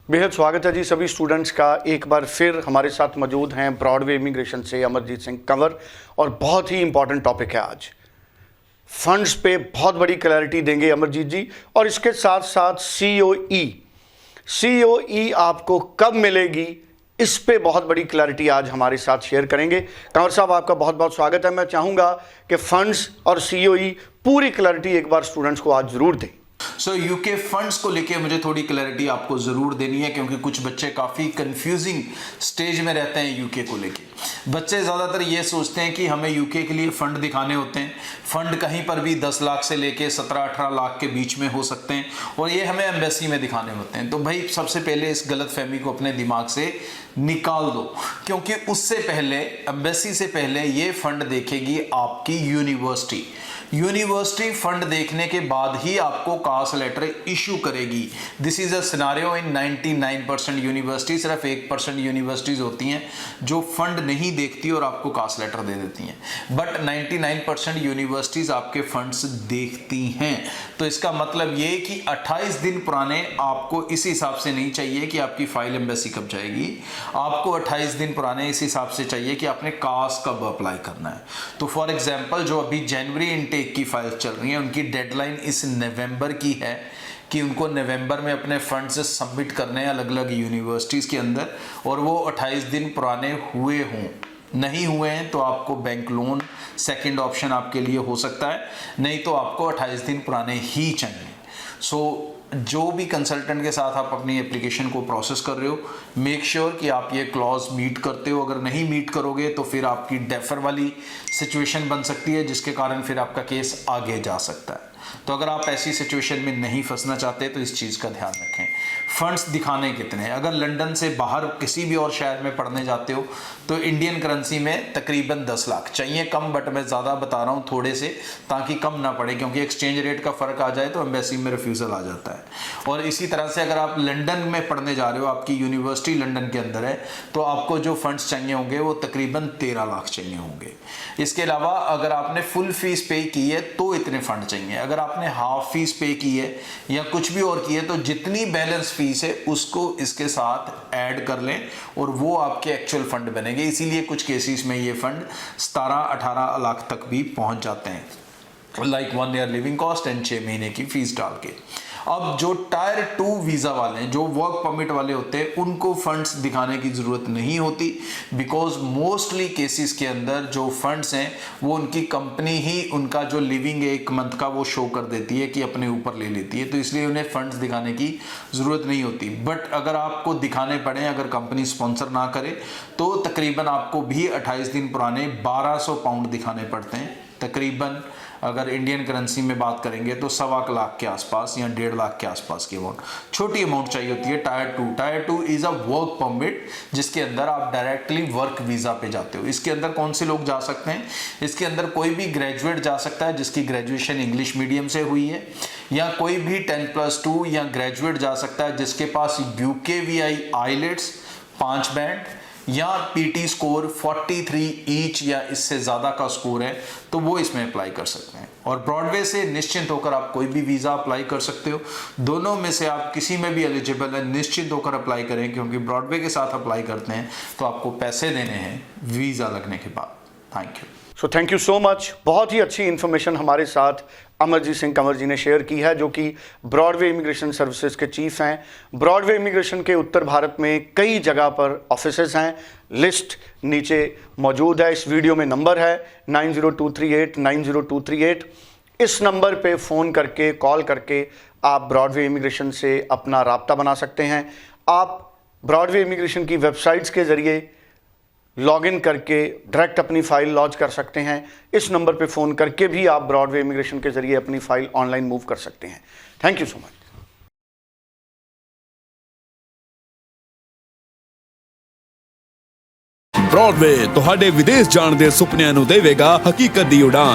बेहद स्वागत है जी सभी स्टूडेंट्स का। एक बार फिर हमारे साथ मौजूद हैं ब्रॉडवे इमिग्रेशन से अमरजीत सिंह कंवर, और बहुत ही इंपॉर्टेंट टॉपिक है आज। फंड्स पे बहुत बड़ी क्लैरिटी देंगे अमरजीत जी, और इसके साथ साथ सीओई आपको कब मिलेगी, इस पे बहुत बड़ी क्लैरिटी आज हमारे साथ शेयर करेंगे। कंवर साहब, आपका बहुत बहुत स्वागत है। मैं चाहूँगा कि फंड्स और सीओई पूरी क्लैरिटी एक बार स्टूडेंट्स को आज ज़रूर दें। यूके फंड्स को लेके मुझे थोड़ी क्लैरिटी आपको जरूर देनी है, क्योंकि कुछ बच्चे काफी कंफ्यूजिंग स्टेज में रहते हैं यूके को लेके। बच्चे ज्यादातर ये सोचते हैं कि हमें यूके के लिए फंड दिखाने होते हैं। फंड कहीं पर भी 10 लाख से लेके 17-18 लाख के बीच में हो सकते हैं, और ये हमें एम्बेसी में दिखाने होते हैं। तो भाई सबसे पहले इस गलत फहमी को अपने दिमाग से निकाल दो, क्योंकि उससे पहले, एम्बेसी से पहले ये फंड देखेगी आपकी यूनिवर्सिटी फंड देखने के बाद ही आपको कास्ट लेटर इशू करेगी। This is a scenario in 99% university. सिर्फ 1% यूनिवर्सिटीज होती हैं जो फंड नहीं देखती और आपको कास्ट लेटर दे देती हैं, बट 99% यूनिवर्सिटीज आपके फंड्स देखती हैं। तो इसका मतलब ये कि 28 दिन पुराने आपको इस हिसाब से नहीं चाहिए कि आपकी फाइल एम्बेसी कब जाएगी। आपको 28 दिन पुराने इस हिसाब से चाहिए कि आपने कास्ट कब अप्लाई करना है। तो फॉर एग्जाम्पल, जो अभी जनवरी इनटेक की फाइल चल रही है, उनकी डेडलाइन इस नवंबर की है कि उनको नवंबर में अपने फंड्स सबमिट करने हैं अलग अलग यूनिवर्सिटीज़ के अंदर, और वो 28 दिन पुराने हुए हों। नहीं हुए हैं तो आपको बैंक लोन सेकंड ऑप्शन आपके लिए हो सकता है, नहीं तो आपको 28 दिन पुराने ही चाहिए। जो भी कंसल्टेंट के साथ आप अपनी एप्लीकेशन को प्रोसेस कर रहे हो, मेक श्योर कि आप ये क्लॉज मीट करते हो। अगर नहीं मीट करोगे तो फिर आपकी डेफर वाली सिचुएशन बन सकती है, जिसके कारण फिर आपका केस आगे जा सकता है। तो अगर आप ऐसी सिचुएशन में नहीं फंसना चाहते तो इस चीज़ का ध्यान रखें। फंड्स दिखाने कितने, अगर लंदन से बाहर किसी भी और शहर में पढ़ने जाते हो तो इंडियन करेंसी में तकरीबन 10 लाख चाहिए। कम, बट मैं ज़्यादा बता रहा हूँ थोड़े से, ताकि कम ना पड़े, क्योंकि एक्सचेंज रेट का फ़र्क आ जाए तो एम्बेसी में रिफ्यूज़ल आ जाता है। और इसी तरह से अगर आप लंदन में पढ़ने जा रहे हो, आपकी यूनिवर्सिटी लंदन के अंदर है, तो आपको जो फंड्स चाहिए होंगे वो तकरीबन 13 लाख चाहिए होंगे। इसके अलावा अगर आपने फुल फीस पे की है तो इतने फंड चाहिए। अगर आपने हाफ फीस पे की है या कुछ भी और की है, तो जितनी बैलेंस फीस है उसको इसके साथ ऐड कर लें और वो आपके एक्चुअल फंड बनेंगे। इसीलिए कुछ केसेस में ये फंड 17-18 लाख तक भी पहुंच जाते हैं, like 1 year living cost and 6 महीने की फीस डाल के। अब जो टायर 2 वीज़ा वाले हैं, जो वर्क परमिट वाले होते हैं, उनको फंड्स दिखाने की ज़रूरत नहीं होती, बिकॉज मोस्टली केसेस के अंदर जो फंड्स हैं वो उनकी कंपनी ही उनका जो लिविंग है 1 मंथ का वो शो कर देती है कि अपने ऊपर ले लेती है, तो इसलिए उन्हें फंड्स दिखाने की ज़रूरत नहीं होती। बट अगर आपको दिखाने पड़े, अगर कंपनी स्पॉन्सर ना करे, तो तकरीबन आपको भी 28 दिन पुराने 1200 पाउंड दिखाने पड़ते हैं। तकरीबन अगर इंडियन करेंसी में बात करेंगे तो 1.25 लाख के आसपास या 1.5 लाख के आसपास की अमाउंट, छोटी अमाउंट चाहिए होती है। Tyre 2 is a work permit, जिसके अंदर आप डायरेक्टली वर्क वीज़ा पे जाते हो। इसके अंदर कौन से लोग जा सकते हैं? इसके अंदर कोई भी ग्रेजुएट जा सकता है जिसकी ग्रेजुएशन इंग्लिश मीडियम से हुई है, या कोई भी 10+2 या ग्रेजुएट जा सकता है जिसके पास UKVI IELTS 5 बैंड या PT स्कोर 43 ईच या इससे ज़्यादा का स्कोर है, तो वो इसमें अप्लाई कर सकते हैं। और ब्रॉडवे से निश्चिंत होकर आप कोई भी वीज़ा अप्लाई कर सकते हो। दोनों में से आप किसी में भी एलिजिबल है, निश्चिंत होकर अप्लाई करें, क्योंकि ब्रॉडवे के साथ अप्लाई करते हैं तो आपको पैसे देने हैं वीज़ा लगने के बाद। Thank you. So thank you so much. बहुत ही अच्छी इन्फॉर्मेशन हमारे साथ अमरजीत सिंह कंवर जी ने शेयर की है, जो कि ब्रॉडवे इमिग्रेशन सर्विसेज के चीफ हैं। ब्रॉडवे इमिग्रेशन के उत्तर भारत में कई जगह पर ऑफिसेज हैं, लिस्ट नीचे मौजूद है। इस वीडियो में नंबर है 9023890238। इस नंबर पे फ़ोन करके, कॉल करके आप ब्रॉडवे इमिग्रेशन से अपना राब्ता बना सकते हैं। आप ब्रॉडवे इमिग्रेशन की वेबसाइट्स के ज़रिए लॉगिन करके डायरेक्ट अपनी फ़ाइल लॉन्च कर सकते हैं। इस नंबर पे फ़ोन करके भी आप ब्रॉडवे इमिग्रेशन के ज़रिए अपनी फ़ाइल ऑनलाइन मूव कर सकते हैं। Thank you so much. Broadway ਤੁਹਾਡੇ ਵਿਦੇਸ਼ ਜਾਣ ਦੇ ਸੁਪਨਿਆਂ ਨੂੰ ਦੇਵੇਗਾ ਹਕੀਕਤ ਦੀ ਉਡਾਨ।